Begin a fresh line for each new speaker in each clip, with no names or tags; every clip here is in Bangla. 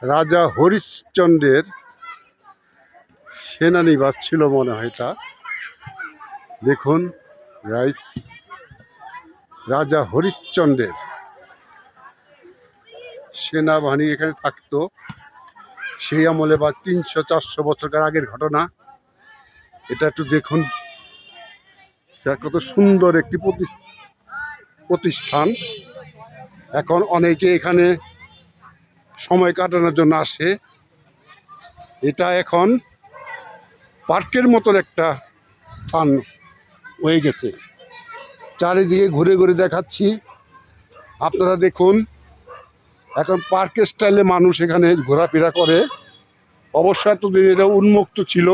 রাজা হরিশ্চন্দ্রের সেনানিবাস ছিল মনে হয়। তা দেখুন গাইস, রাজা হরিশ্চন্দ্রের সেনাবাহিনী এখানে থাকতো সেই আমলে, বা 300-400 বছর আগের ঘটনা। এটা একটু দেখুন, কত সুন্দর একটি প্রতিষ্ঠান। এখন অনেকে এখানে সময় কাটানোর জন্য আসে। এটা এখন পার্কের মতন একটা স্থান হয়ে গেছে। চারিদিকে ঘুরে ঘুরে দেখাচ্ছি, আপনারা দেখুন। এখন পার্কের স্টাইলে মানুষ এখানে ঘোরাফেরা করে। অবশ্য এতদিন এটা উন্মুক্ত ছিল।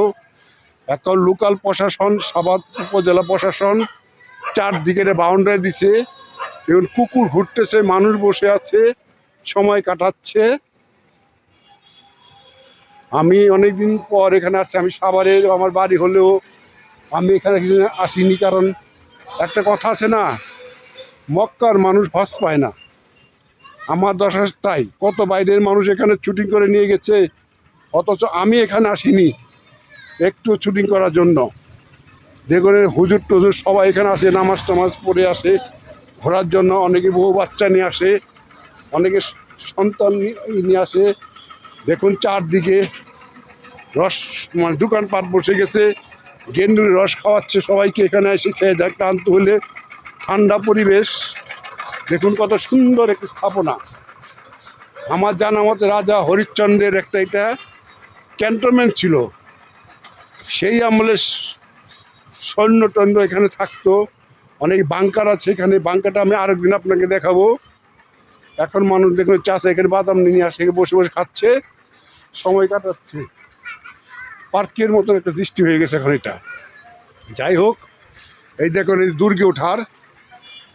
এখন লোকাল প্রশাসন, সাভার উপজেলা প্রশাসন চারদিকে বাউন্ডারি দিছে। এখন কুকুর ঘুরতেছে, মানুষ বসে আছে, সময় কাটাচ্ছে। আমি অনেকদিন পর এখানে আসছি। আমি সাভারের আমার বাড়ি হলেও আমি এখানে আসিনি, কারণ একটা কথা আছে না, মক্কার মানুষ হজ পায় না। আমার দশা তাই, কত বাইরের মানুষ এখানে শুটিং করে নিয়ে গেছে, অথচ আমি এখানে আসিনি একটু শুটিং করার জন্য। দেখুন হুজুর টুজুর সবাই এখানে আসে, নামাজ টামাজ পড়ে আসে ঘোরার জন্য। অনেকে বউ বাচ্চা নিয়ে আসে, অনেকে সন্তান নিয়ে আসে। দেখুন চারদিকে রস মানে দোকানপাট বসে গেছে, গেন্ডুর রস খাওয়াচ্ছে সবাইকে। এখানে এসে খেয়ে যায় ক্লান্ত হলে। ঠান্ডা পরিবেশ, দেখুন কত সুন্দর একটি স্থাপনা। আমার জানা মতে রাজা হরিশ্চন্দ্রের একটা এটা ক্যান্টনমেন্ট ছিল। সেই আমলে সৈন্য টৈন্য এখানে থাকতো। অনেক বাংকার আছে এখানে। বাংকারটা আমি আরেকদিন আপনাকে দেখাবো। এখন মানুষ দেখুন চাষে এখানে বাদাম নিয়ে আসে, বসে বসে খাচ্ছে, সময় কাটাচ্ছে। পার্কের মতন একটা দৃষ্টি হয়ে গেছে এখন এটা। যাই হোক, এই দেখুন এই দুর্গে ওঠার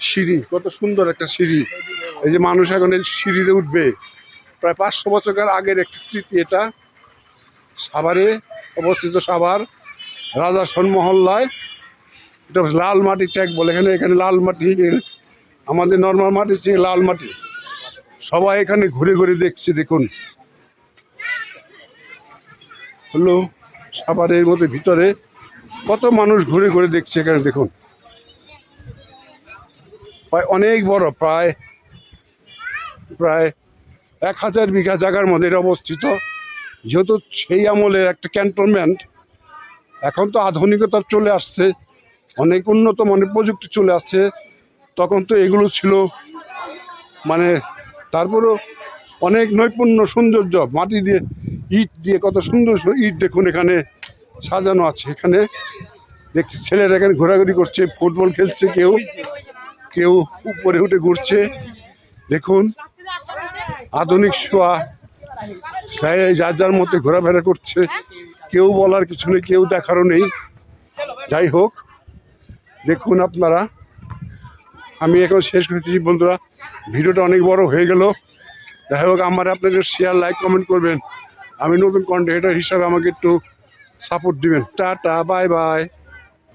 সিঁড়ি, কত সুন্দর একটা সিঁড়ি। এই যে মানুষ এখন এই সিঁড়িতে উঠবে। প্রায় 500 বছর আগের একটি স্মৃতি এটা। সাভারে অবস্থিত, সাভার রাজাসন মহল্লায়। এটা লাল মাটি ট্যাগ বলে এখানে। এখানে লাল মাটি, আমাদের নর্মাল মাটি চেয়ে লাল মাটি। সবাই এখানে ঘুরে ঘুরে দেখছে। দেখুন হলো সাভারের মধ্যে ভিতরে কত মানুষ ঘুরে ঘুরে দেখছে এখানে। দেখুন প্রায় অনেক বড়, প্রায় 1000 বিঘা জায়গার মধ্যে এটা অবস্থিত। যেহেতু সেই আমলের একটা ক্যান্টনমেন্ট, এখন তো আধুনিকতা চলে আসছে, অনেক উন্নত মানের প্রযুক্তি চলে আসছে। তখন তো এগুলো ছিল মানে, তারপরেও অনেক নৈপুণ্য সৌন্দর্য, মাটি দিয়ে ইট দিয়ে কত সুন্দর ইট দেখুন এখানে সাজানো আছে। এখানে দেখছি ছেলেরা এখানে ঘোরাঘুরি করছে, ফুটবল খেলছে, কেউ কেউ উপরে উঠে ঘুরছে। দেখুন আধুনিক ছোঁয়া, যার যার মধ্যে ঘোরাফেরা করছে। কেউ বলার কিছু নেই, কেউ দেখারও নেই। যাই হোক, দেখুন আপনারা, আমি এখন শেষ করতেছি বন্ধুরা। ভিডিওটা অনেক বড় হয়ে গেল। যাই হোক, আমার আপনাদের শেয়ার, লাইক, কমেন্ট করবেন। আমি নতুন কন্টেন্ট হিসাবে আমাকে একটু সাপোর্ট দিবেন। Tata, bye bye.